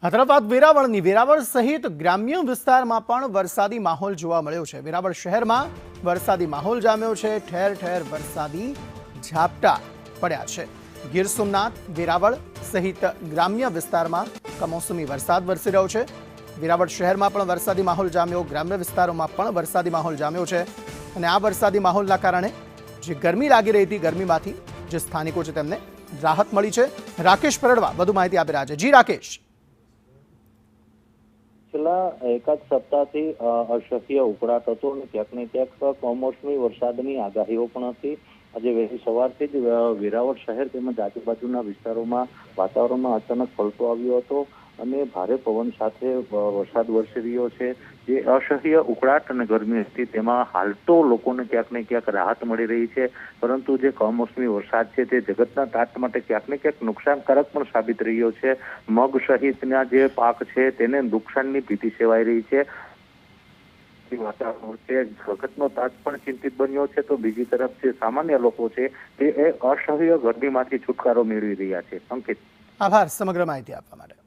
આ તરફ વાત વેરાવળની વેરાવળ સહિત ગ્રામ્ય વિસ્તારમાં પણ વરસાદી માહોલ જોવા મળ્યો છે। વેરાવળ શહેરમાં વરસાદી માહોલ જામ્યો છે। ઠેર ઠેર વરસાદી ઝાપટા પડ્યા છે। ગીર સોમનાથ વેરાવળ સહિત ગ્રામ્ય વિસ્તારમાં કમોસમી વરસાદ વરસી રહ્યો છે। વેરાવળ શહેરમાં પણ વરસાદી માહોલ જામ્યો, ગ્રામ્ય વિસ્તારોમાં પણ વરસાદી માહોલ જામ્યો છે અને આ વરસાદી માહોલના કારણે જે ગરમી લાગી રહી હતી ગરમીમાંથી જે સ્થાનિકો છે તેમને રાહત મળી છે। રાકેશ પરડવા વધુ માહિતી આપી રહ્યા છે। જી રાકેશ। છેલ્લા એકાદ સપ્તાહથી અસહ્ય ઉકળાટ હતો અને ક્યાંક ને ક્યાંક કમોસમી વરસાદની આગાહીઓ પણ હતી। આજે વહેલી સવારથી જ વેરાવળ શહેર તેમજ આજુબાજુના વિસ્તારોમાં વાતાવરણમાં અચાનક પલટો આવ્યો હતો અને ભારે પવન સાથે વરસાદ વરસી રહ્યો છે। જે અસહ્ય ઉકળાટ અને ગરમી હતી તેમાં હાલ તો લોકોને ક્યાંક ને ક્યાંક રાહત મળી રહી છે, પરંતુ જે કમોસમી વરસાદ છે તે જગતના તાત માટે ક્યાંક ને ક્યાંક નુકસાનકારક પણ સાબિત રહ્યો છે। મગ સહિતના જે પાક છે તેને નુકસાનની ભીતિ સેવાઈ રહી છે। વાતાવરણ છે જગતનો તાત પણ ચિંતિત બન્યો છે, તો બીજી તરફ જે સામાન્ય લોકો છે તે અસહ્ય ગરમીમાંથી છુટકારો મેળવી રહ્યા છે। અંકિત, આભાર સમગ્ર માહિતી આપવા માટે।